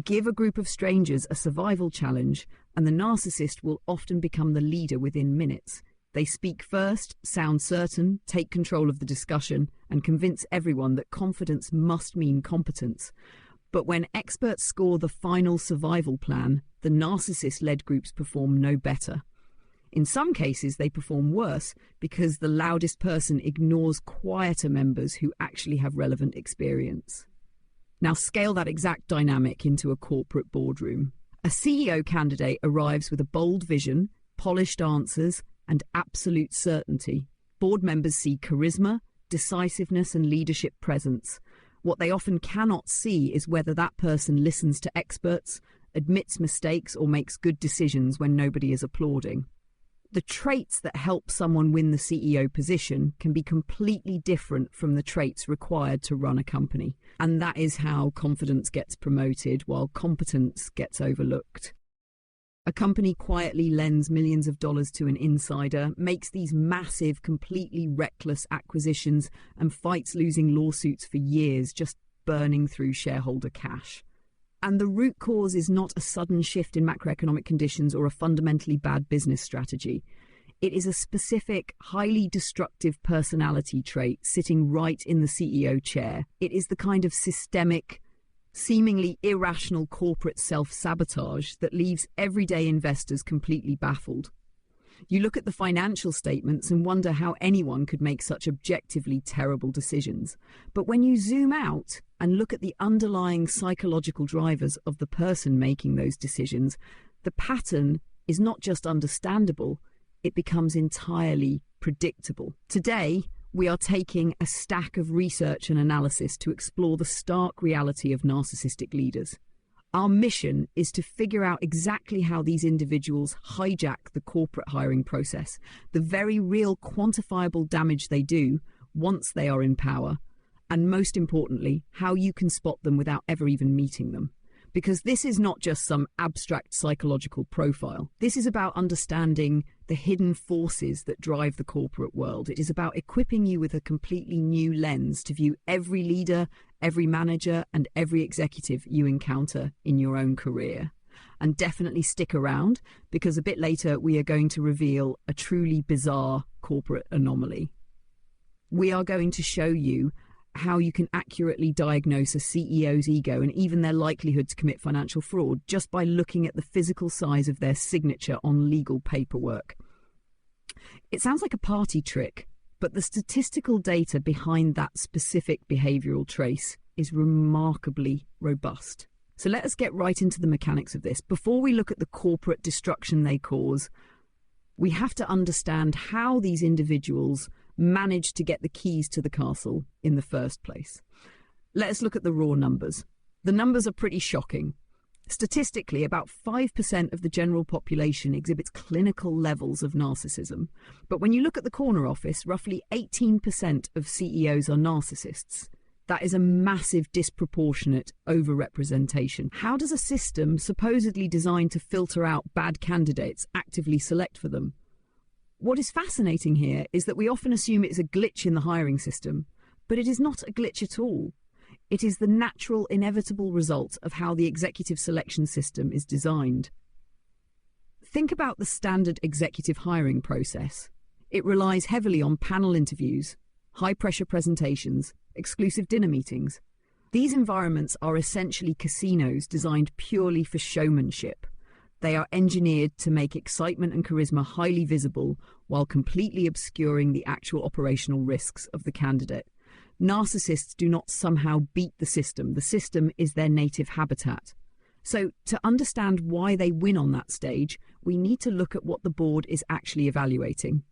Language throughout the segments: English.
Give a group of strangers a survival challenge, and the narcissist will often become the leader within minutes. They speak first, sound certain, take control of the discussion, and convince everyone that confidence must mean competence. But when experts score the final survival plan, the narcissist-led groups perform no better. In some cases, they perform worse because the loudest person ignores quieter members who actually have relevant experience. Now scale that exact dynamic into a corporate boardroom. A CEO candidate arrives with a bold vision, polished answers, and absolute certainty. Board members see charisma, decisiveness, and leadership presence. What they often cannot see is whether that person listens to experts, admits mistakes, or makes good decisions when nobody is applauding. The traits that help someone win the CEO position can be completely different from the traits required to run a company. And that is how confidence gets promoted while competence gets overlooked. A company quietly lends millions of dollars to an insider, makes these massive, completely reckless acquisitions, and fights losing lawsuits for years, just burning through shareholder cash. And the root cause is not a sudden shift in macroeconomic conditions or a fundamentally bad business strategy. It is a specific, highly destructive personality trait sitting right in the CEO chair. It is the kind of systemic, seemingly irrational corporate self-sabotage that leaves everyday investors completely baffled. You look at the financial statements and wonder how anyone could make such objectively terrible decisions. But when you zoom out and look at the underlying psychological drivers of the person making those decisions, the pattern is not just understandable, it becomes entirely predictable. Today, we are taking a stack of research and analysis to explore the stark reality of narcissistic leaders. Our mission is to figure out exactly how these individuals hijack the corporate hiring process, the very real quantifiable damage they do once they are in power, and most importantly, how you can spot them without ever even meeting them. Because this is not just some abstract psychological profile. This is about understanding the hidden forces that drive the corporate world. It is about equipping you with a completely new lens to view every leader, every manager, and every executive you encounter in your own career. And definitely stick around, because a bit later we are going to reveal a truly bizarre corporate anomaly. We are going to show you how you can accurately diagnose a CEO's ego and even their likelihood to commit financial fraud just by looking at the physical size of their signature on legal paperwork. It sounds like a party trick, but the statistical data behind that specific behavioral trace is remarkably robust. So let us get right into the mechanics of this. Before we look at the corporate destruction they cause, we have to understand how these individuals managed to get the keys to the castle in the first place. Let us look at the raw numbers. The numbers are pretty shocking. Statistically, about 5% of the general population exhibits clinical levels of narcissism. But when you look at the corner office, roughly 18% of CEOs are narcissists. That is a massive disproportionate overrepresentation. How does a system supposedly designed to filter out bad candidates actively select for them? What is fascinating here is that we often assume it's a glitch in the hiring system, but it is not a glitch at all. It is the natural, inevitable result of how the executive selection system is designed. Think about the standard executive hiring process. It relies heavily on panel interviews, high-pressure presentations, exclusive dinner meetings. These environments are essentially casinos designed purely for showmanship. They are engineered to make excitement and charisma highly visible while completely obscuring the actual operational risks of the candidate. Narcissists do not somehow beat the system. The system is their native habitat. So to understand why they win on that stage, we need to look at what the board is actually evaluating.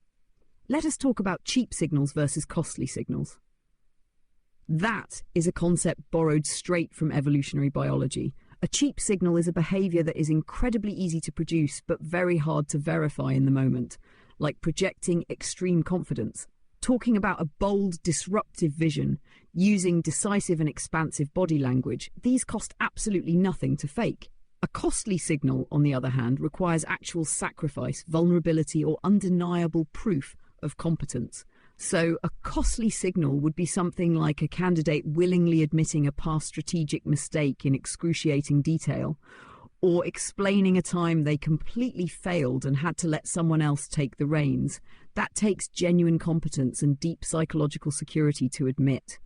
Let us talk about cheap signals versus costly signals. That is a concept borrowed straight from evolutionary biology. A cheap signal is a behavior that is incredibly easy to produce but very hard to verify in the moment, like projecting extreme confidence, talking about a bold, disruptive vision, using decisive and expansive body language. These cost absolutely nothing to fake. A costly signal, on the other hand, requires actual sacrifice, vulnerability, or undeniable proof of competence. So a costly signal would be something like a candidate willingly admitting a past strategic mistake in excruciating detail, or explaining a time they completely failed and had to let someone else take the reins. That takes genuine competence and deep psychological security to admit.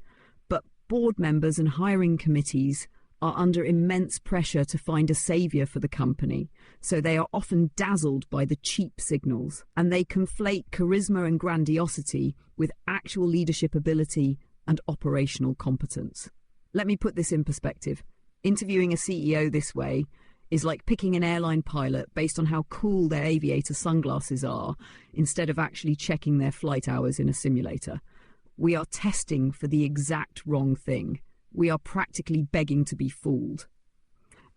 But board members and hiring committees are under immense pressure to find a savior for the company, so they are often dazzled by the cheap signals, and they conflate charisma and grandiosity with actual leadership ability and operational competence. Let me put this in perspective. Interviewing a CEO this way is like picking an airline pilot based on how cool their aviator sunglasses are, instead of actually checking their flight hours in a simulator. We are testing for the exact wrong thing. We are practically begging to be fooled.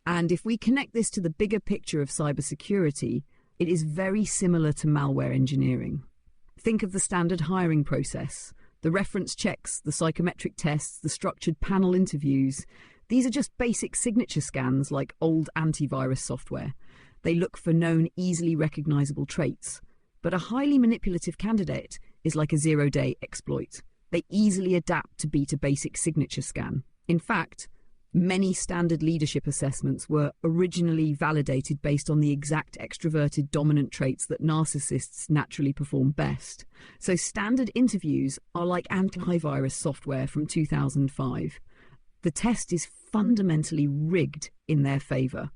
And if we connect this to the bigger picture of cybersecurity, it is very similar to malware engineering. Think of the standard hiring process, the reference checks, the psychometric tests, the structured panel interviews. These are just basic signature scans like old antivirus software. They look for known, easily recognizable traits. But a highly manipulative candidate is like a zero-day exploit. They easily adapt to beat a basic signature scan. In fact, many standard leadership assessments were originally validated based on the exact extroverted dominant traits that narcissists naturally perform best. So standard interviews are like antivirus software from 2005. The test is fundamentally rigged in their favor.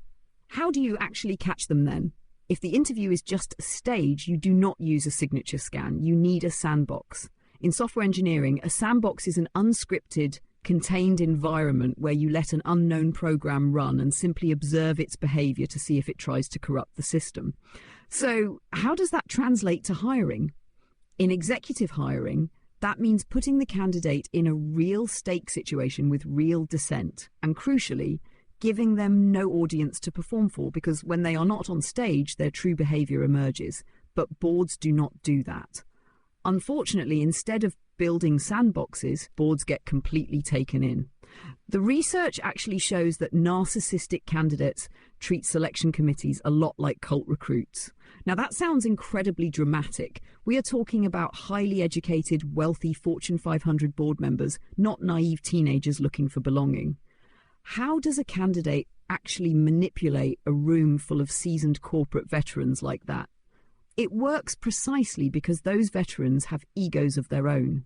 How do you actually catch them then? If the interview is just a stage, you do not use a signature scan. You need a sandbox. In software engineering, a sandbox is an unscripted, contained environment where you let an unknown program run and simply observe its behavior to see if it tries to corrupt the system. So, how does that translate to hiring? In executive hiring, that means putting the candidate in a real stake situation with real dissent, and crucially, giving them no audience to perform for, because when they are not on stage, their true behavior emerges. But boards do not do that. Unfortunately, instead of building sandboxes, boards get completely taken in. The research actually shows that narcissistic candidates treat selection committees a lot like cult recruits. Now, that sounds incredibly dramatic. We are talking about highly educated, wealthy Fortune 500 board members, not naive teenagers looking for belonging. How does a candidate actually manipulate a room full of seasoned corporate veterans like that? It works precisely because those veterans have egos of their own.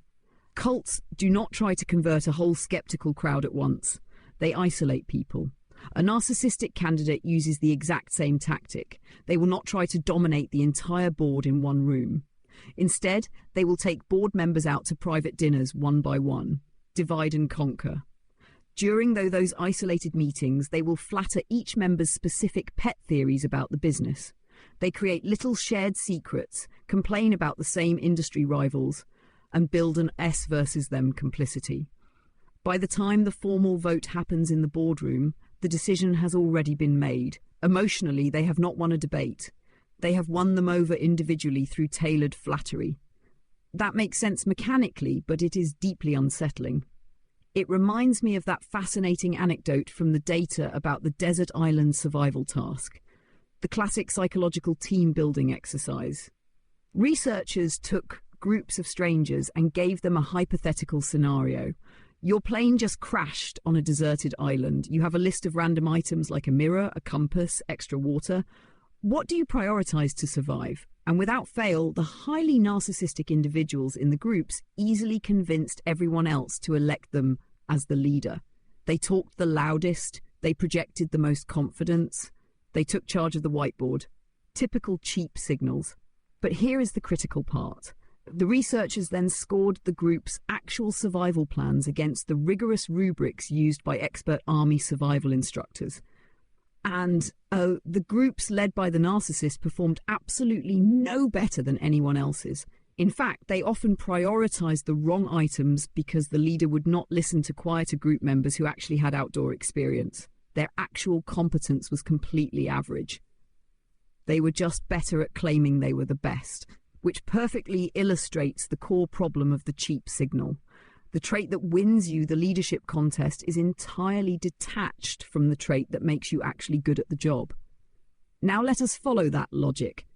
Cults do not try to convert a whole skeptical crowd at once. They isolate people. A narcissistic candidate uses the exact same tactic. They will not try to dominate the entire board in one room. Instead, they will take board members out to private dinners one by one, divide and conquer. During those isolated meetings, they will flatter each member's specific pet theories about the business. They create little shared secrets, complain about the same industry rivals, and build an us versus them complicity. By the time the formal vote happens in the boardroom, the decision has already been made. Emotionally, they have not won a debate. They have won them over individually through tailored flattery. That makes sense mechanically, but it is deeply unsettling. It reminds me of that fascinating anecdote from the data about the desert island survival task, the classic psychological team-building exercise. Researchers took groups of strangers and gave them a hypothetical scenario. Your plane just crashed on a deserted island. You have a list of random items like a mirror, a compass, extra water. What do you prioritize to survive? And without fail, the highly narcissistic individuals in the groups easily convinced everyone else to elect them as the leader. They talked the loudest, they projected the most confidence, they took charge of the whiteboard. Typical cheap signals. But here is the critical part. The researchers then scored the group's actual survival plans against the rigorous rubrics used by expert army survival instructors. And the groups led by the narcissist performed absolutely no better than anyone else's. In fact, they often prioritized the wrong items because the leader would not listen to quieter group members who actually had outdoor experience. Their actual competence was completely average. They were just better at claiming they were the best, which perfectly illustrates the core problem of the cheap signal. The trait that wins you the leadership contest is entirely detached from the trait that makes you actually good at the job. Now let us follow that logic.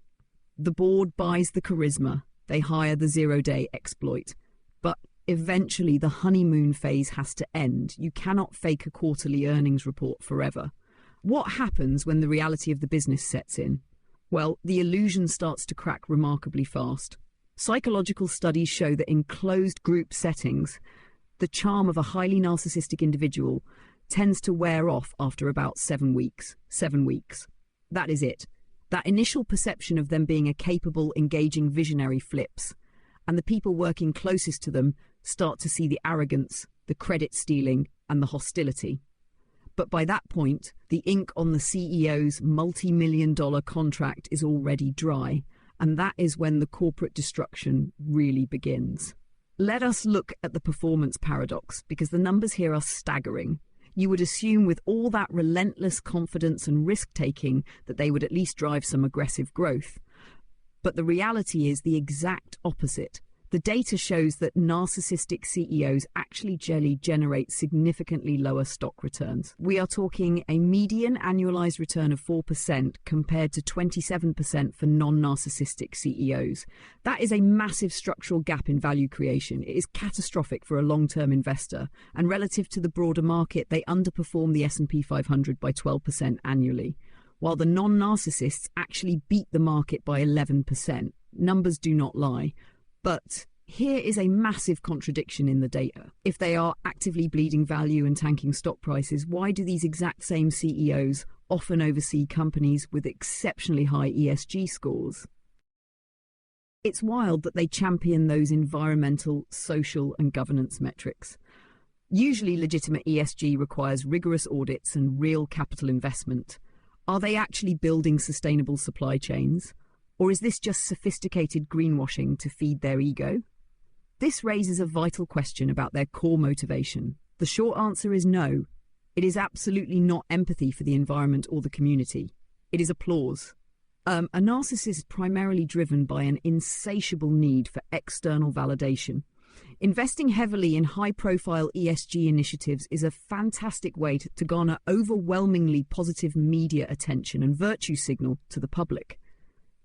The board buys the charisma. They hire the zero-day exploit. But eventually the honeymoon phase has to end. You cannot fake a quarterly earnings report forever. What happens when the reality of the business sets in? Well, the illusion starts to crack remarkably fast. Psychological studies show that in closed group settings, the charm of a highly narcissistic individual tends to wear off after about 7 weeks. 7 weeks. That is it. That initial perception of them being a capable, engaging visionary flips, and the people working closest to them start to see the arrogance, the credit stealing, and the hostility. But by that point, the ink on the CEO's multi-million-dollar contract is already dry, and that is when the corporate destruction really begins. Let us look at the performance paradox, because the numbers here are staggering. You would assume with all that relentless confidence and risk-taking that they would at least drive some aggressive growth. But the reality is the exact opposite. The data shows that narcissistic CEOs actually generate significantly lower stock returns. We are talking a median annualized return of 4% compared to 27% for non-narcissistic CEOs. That is a massive structural gap in value creation. It is catastrophic for a long-term investor, and relative to the broader market, they underperform the S&P 500 by 12% annually, while the non-narcissists actually beat the market by 11%. Numbers do not lie. But here is a massive contradiction in the data. If they are actively bleeding value and tanking stock prices, why do these exact same CEOs often oversee companies with exceptionally high ESG scores? It's wild that they champion those environmental, social, and governance metrics. Usually legitimate ESG requires rigorous audits and real capital investment. Are they actually building sustainable supply chains? Or is this just sophisticated greenwashing to feed their ego? This raises a vital question about their core motivation. The short answer is no. It is absolutely not empathy for the environment or the community. It is applause. A narcissist is primarily driven by an insatiable need for external validation. Investing heavily in high-profile ESG initiatives is a fantastic way to garner overwhelmingly positive media attention and virtue signal to the public.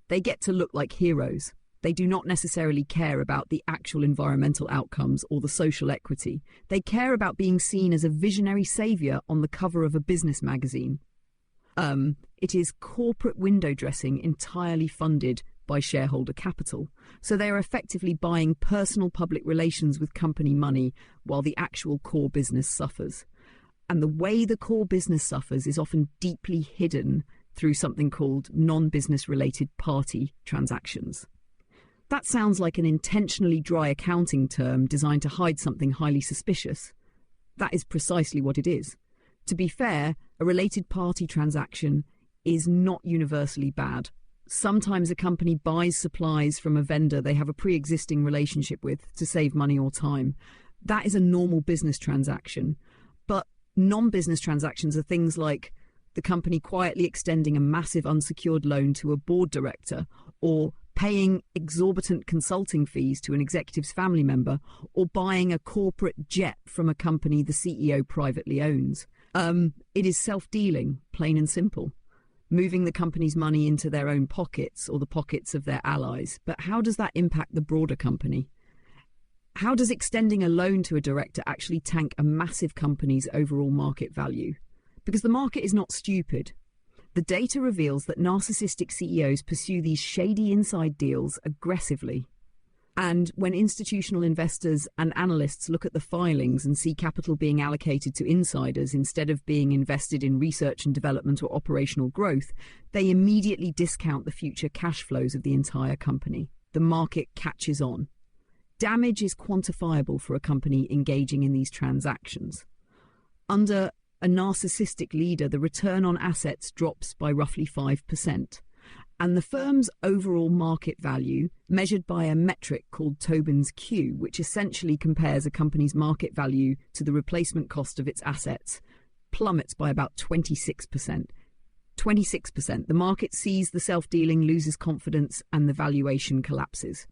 They get to look like heroes. They do not necessarily care about the actual environmental outcomes or the social equity. They care about being seen as a visionary savior on the cover of a business magazine. It is corporate window dressing entirely funded by shareholder capital. So they are effectively buying personal public relations with company money while the actual core business suffers. And the way the core business suffers is often deeply hidden through something called non-business related party transactions. That sounds like an intentionally dry accounting term designed to hide something highly suspicious. That is precisely what it is. To be fair, a related party transaction is not universally bad. Sometimes a company buys supplies from a vendor they have a pre-existing relationship with to save money or time. That is a normal business transaction. But non-business transactions are things like the company quietly extending a massive unsecured loan to a board director, or paying exorbitant consulting fees to an executive's family member, or buying a corporate jet from a company the CEO privately owns. It is self-dealing, plain and simple. Moving the company's money into their own pockets or the pockets of their allies. But how does that impact the broader company? How does extending a loan to a director actually tank a massive company's overall market value? Because the market is not stupid. The data reveals that narcissistic CEOs pursue these shady inside deals aggressively. And when institutional investors and analysts look at the filings and see capital being allocated to insiders instead of being invested in research and development or operational growth, they immediately discount the future cash flows of the entire company. The market catches on. Damage is quantifiable for a company engaging in these transactions. Under a narcissistic leader, the return on assets drops by roughly 5%, and the firm's overall market value, measured by a metric called Tobin's Q, which essentially compares a company's market value to the replacement cost of its assets, plummets by about 26%. 26%. The market sees the self-dealing, loses confidence, and the valuation collapses.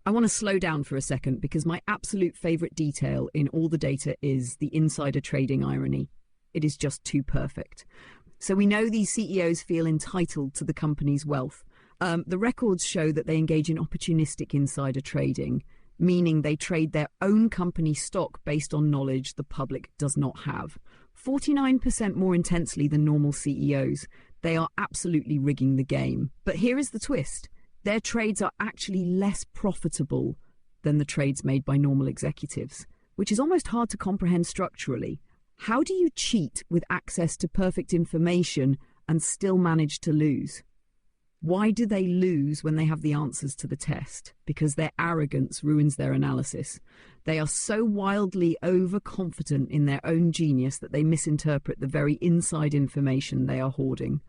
I want to slow down for a second because my absolute favorite detail in all the data is the insider trading irony. It is just too perfect. So we know these CEOs feel entitled to the company's wealth, The records show that they engage in opportunistic insider trading, meaning they trade their own company stock based on knowledge the public does not have. 49% more intensely than normal CEOs. They are absolutely rigging the game. But here is the twist. Their trades are actually less profitable than the trades made by normal executives, which is almost hard to comprehend structurally. How do you cheat with access to perfect information and still manage to lose? Why do they lose when they have the answers to the test? Because their arrogance ruins their analysis. They are so wildly overconfident in their own genius that they misinterpret the very inside information they are hoarding.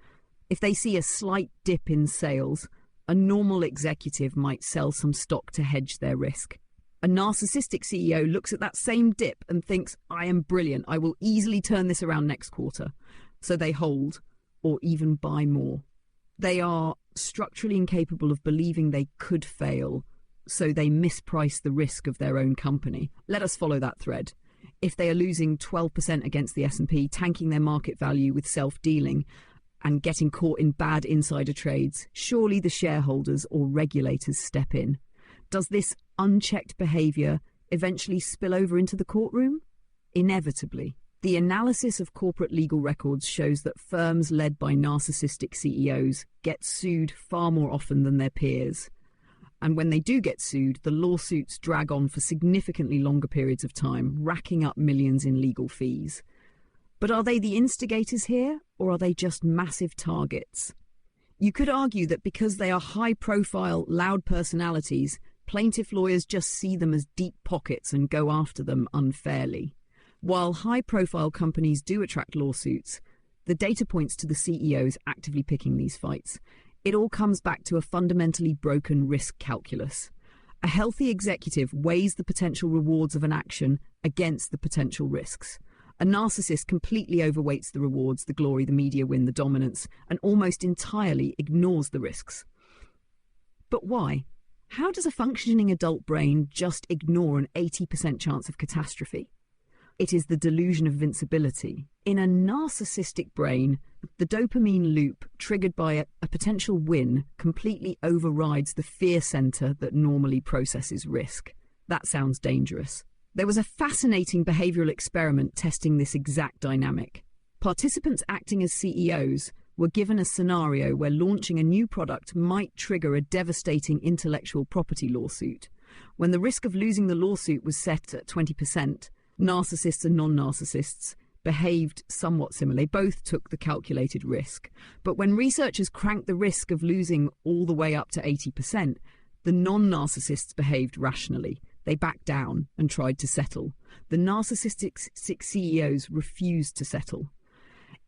If they see a slight dip in sales, a normal executive might sell some stock to hedge their risk. A narcissistic CEO looks at that same dip and thinks, I am brilliant, I will easily turn this around next quarter. So they hold or even buy more. They are structurally incapable of believing they could fail, so they misprice the risk of their own company. Let us follow that thread. If they are losing 12% against the S&P, tanking their market value with self-dealing, and getting caught in bad insider trades, surely the shareholders or regulators step in. Does this unchecked behaviour eventually spill over into the courtroom? Inevitably. The analysis of corporate legal records shows that firms led by narcissistic CEOs get sued far more often than their peers. And when they do get sued, the lawsuits drag on for significantly longer periods of time, racking up millions in legal fees. But are they the instigators here, or are they just massive targets? You could argue that because they are high-profile, loud personalities, plaintiff lawyers just see them as deep pockets and go after them unfairly. While high-profile companies do attract lawsuits, the data points to the CEOs actively picking these fights. It all comes back to a fundamentally broken risk calculus. A healthy executive weighs the potential rewards of an action against the potential risks. A narcissist completely overweights the rewards, the glory, the media win, the dominance, and almost entirely ignores the risks. But why? How does a functioning adult brain just ignore an 80% chance of catastrophe? It is the delusion of invincibility. In a narcissistic brain, the dopamine loop triggered by a potential win completely overrides the fear center that normally processes risk. That sounds dangerous. There was a fascinating behavioral experiment testing this exact dynamic. Participants acting as CEOs were given a scenario where launching a new product might trigger a devastating intellectual property lawsuit. When the risk of losing the lawsuit was set at 20%, narcissists and non-narcissists behaved somewhat similarly. Both took the calculated risk. But when researchers cranked the risk of losing all the way up to 80%, the non-narcissists behaved rationally. They backed down and tried to settle. The narcissistic CEOs refused to settle.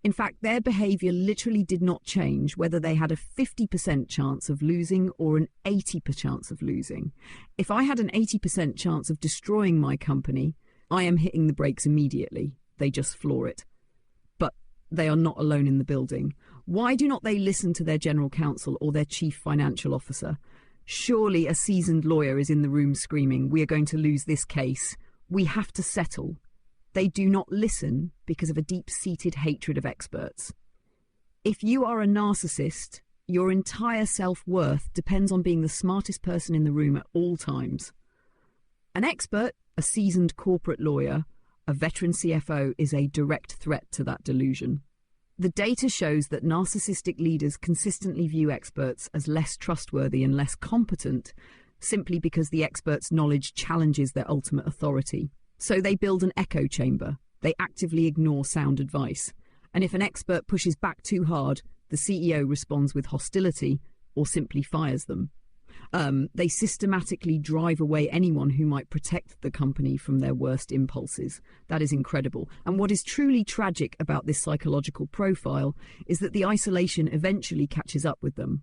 In fact, their behavior literally did not change whether they had a 50% chance of losing or an 80% chance of losing. If I had an 80% chance of destroying my company, I am hitting the brakes immediately. They just floor it. But they are not alone in the building. Why do not they listen to their general counsel or their chief financial officer? Surely a seasoned lawyer is in the room screaming, we are going to lose this case. We have to settle. They do not listen because of a deep-seated hatred of experts. If you are a narcissist, your entire self-worth depends on being the smartest person in the room at all times. An expert, a seasoned corporate lawyer, a veteran CFO is a direct threat to that delusion. The data shows that narcissistic leaders consistently view experts as less trustworthy and less competent simply because the expert's knowledge challenges their ultimate authority. So they build an echo chamber. They actively ignore sound advice. And if an expert pushes back too hard, the CEO responds with hostility or simply fires them. They systematically drive away anyone who might protect the company from their worst impulses. That is incredible. And what is truly tragic about this psychological profile is that the isolation eventually catches up with them.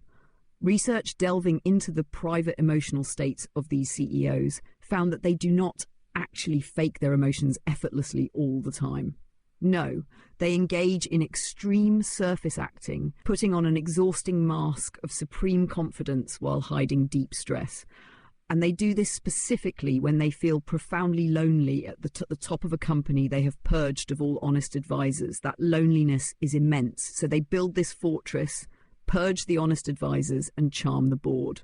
Research delving into the private emotional states of these CEOs found that they do not actually fake their emotions effortlessly all the time. No, they engage in extreme surface acting, putting on an exhausting mask of supreme confidence while hiding deep stress. And they do this specifically when they feel profoundly lonely at the top of a company they have purged of all honest advisors. That loneliness is immense. So they build this fortress, purge the honest advisors, and charm the board.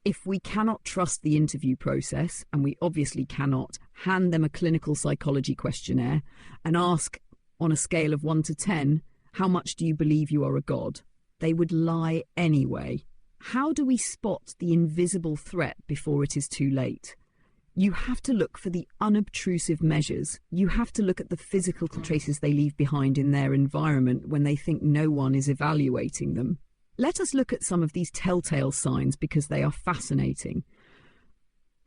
If we cannot trust the interview process, and we obviously cannot, hand them a clinical psychology questionnaire and ask, on a scale of 1 to 10, how much do you believe you are a god? They would lie anyway. How do we spot the invisible threat before it is too late? You have to look for the unobtrusive measures. You have to look at the physical traces they leave behind in their environment when they think no one is evaluating them. Let us look at some of these telltale signs because they are fascinating.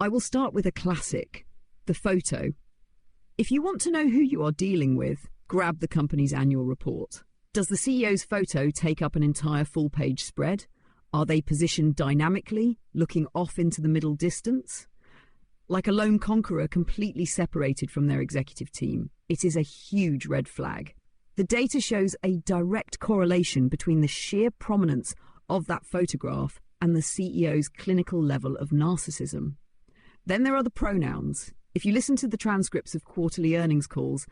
I will start with a classic, the photo. If you want to know who you are dealing with, grab the company's annual report. Does the CEO's photo take up an entire full-page spread? Are they positioned dynamically, looking off into the middle distance? Like a lone conqueror completely separated from their executive team, it is a huge red flag. The data shows a direct correlation between the sheer prominence of that photograph and the CEO's clinical level of narcissism. Then there are the pronouns. If you listen to the transcripts of quarterly earnings calls,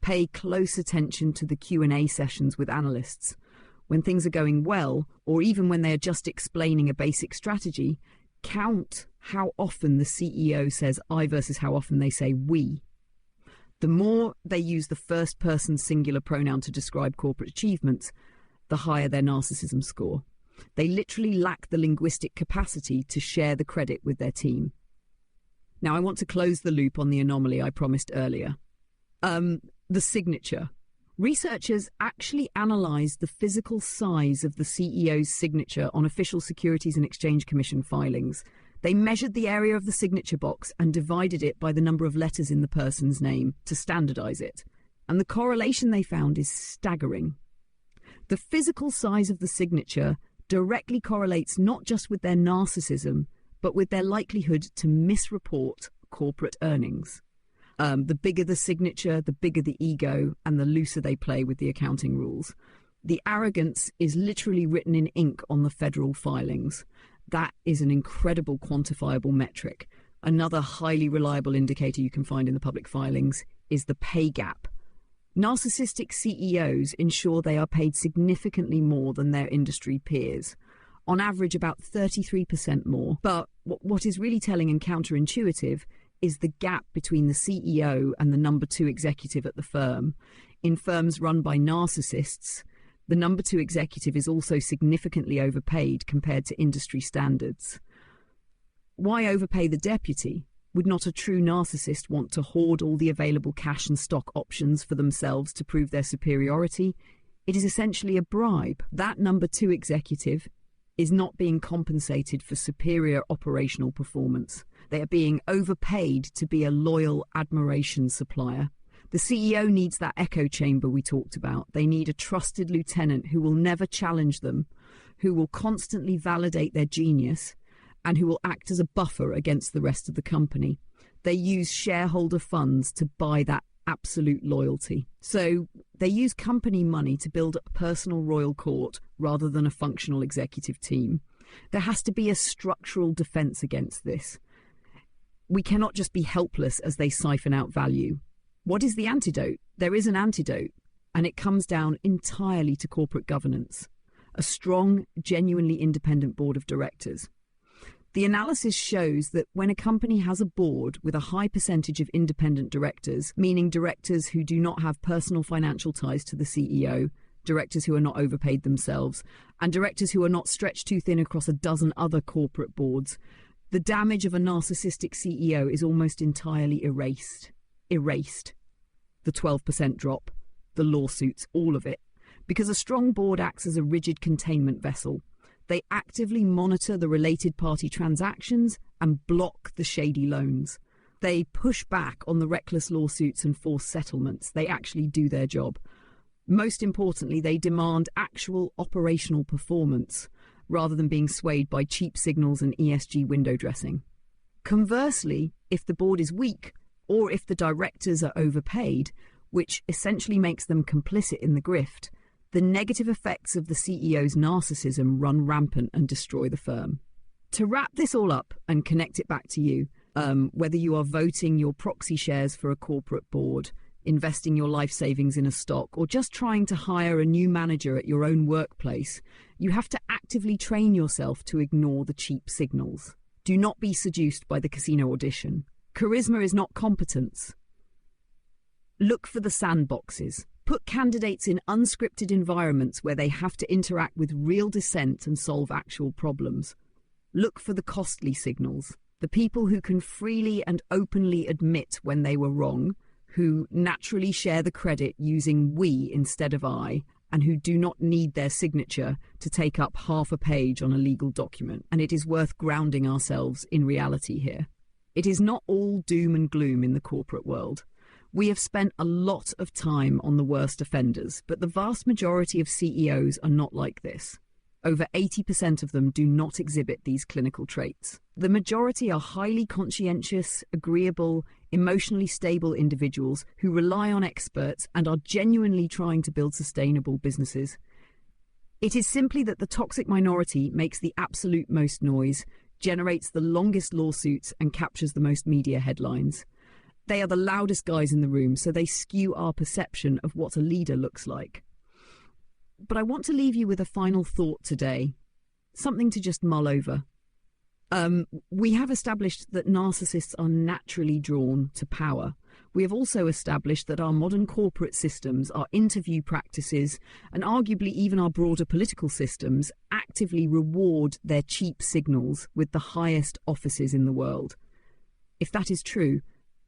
pay close attention to the Q&A sessions with analysts. When things are going well, or even when they are just explaining a basic strategy, count how often the CEO says I versus how often they say we. The more they use the first-person singular pronoun to describe corporate achievements, the higher their narcissism score. They literally lack the linguistic capacity to share the credit with their team. Now, I want to close the loop on the anomaly I promised earlier. The signature. Researchers actually analysed the physical size of the CEO's signature on official Securities and Exchange Commission filings. They measured the area of the signature box and divided it by the number of letters in the person's name to standardise it. And the correlation they found is staggering. The physical size of the signature directly correlates not just with their narcissism, but with their likelihood to misreport corporate earnings. The bigger the signature, the bigger the ego, and the looser they play with the accounting rules. The arrogance is literally written in ink on the federal filings. That is an incredible quantifiable metric. Another highly reliable indicator you can find in the public filings is the pay gap. Narcissistic CEOs ensure they are paid significantly more than their industry peers. On average, about 33% more. But what is really telling and counterintuitive is the gap between the CEO and the number 2 executive at the firm. In firms run by narcissists, the number 2 executive is also significantly overpaid compared to industry standards. Why overpay the deputy? Would not a true narcissist want to hoard all the available cash and stock options for themselves to prove their superiority? It is essentially a bribe. That number 2 executive is not being compensated for superior operational performance. They are being overpaid to be a loyal admiration supplier. The CEO needs that echo chamber we talked about. They need a trusted lieutenant who will never challenge them, who will constantly validate their genius, and who will act as a buffer against the rest of the company. They use shareholder funds to buy that absolute loyalty. So they use company money to build a personal royal court rather than a functional executive team. There has to be a structural defense against this. We cannot just be helpless as they siphon out value. What is the antidote? There is an antidote, and it comes down entirely to corporate governance. A strong, genuinely independent board of directors. The analysis shows that when a company has a board with a high percentage of independent directors, meaning directors who do not have personal financial ties to the CEO, directors who are not overpaid themselves, and directors who are not stretched too thin across a dozen other corporate boards, the damage of a narcissistic CEO is almost entirely erased. The 12% drop, the lawsuits, all of it. Because a strong board acts as a rigid containment vessel. They actively monitor the related party transactions and block the shady loans. They push back on the reckless lawsuits and forced settlements. They actually do their job. Most importantly, they demand actual operational performance, rather than being swayed by cheap signals and ESG window dressing. Conversely, if the board is weak, or if the directors are overpaid, which essentially makes them complicit in the grift, the negative effects of the CEO's narcissism run rampant and destroy the firm. To wrap this all up and connect it back to you, whether you are voting your proxy shares for a corporate board, investing your life savings in a stock, or just trying to hire a new manager at your own workplace, you have to actively train yourself to ignore the cheap signals. Do not be seduced by the casino audition. Charisma is not competence. Look for the sandboxes. Put candidates in unscripted environments where they have to interact with real dissent and solve actual problems. Look for the costly signals. The people who can freely and openly admit when they were wrong, who naturally share the credit using we instead of I, and who do not need their signature to take up half a page on a legal document. And it is worth grounding ourselves in reality here. It is not all doom and gloom in the corporate world. We have spent a lot of time on the worst offenders, but the vast majority of CEOs are not like this. Over 80% of them do not exhibit these clinical traits. The majority are highly conscientious, agreeable, emotionally stable individuals who rely on experts and are genuinely trying to build sustainable businesses. It is simply that the toxic minority makes the absolute most noise, generates the longest lawsuits, and captures the most media headlines. They are the loudest guys in the room, so they skew our perception of what a leader looks like. But I want to leave you with a final thought today, something to just mull over. We have established that narcissists are naturally drawn to power. We have also established that our modern corporate systems, our interview practices, and arguably even our broader political systems actively reward their cheap signals with the highest offices in the world. If that is true,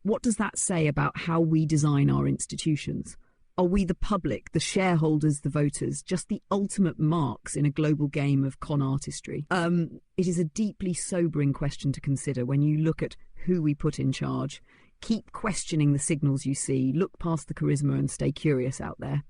what does that say about how we design our institutions? Are we the public, the shareholders, the voters, just the ultimate marks in a global game of con artistry? It is a deeply sobering question to consider when you look at who we put in charge. Keep questioning the signals you see, look past the charisma and stay curious out there.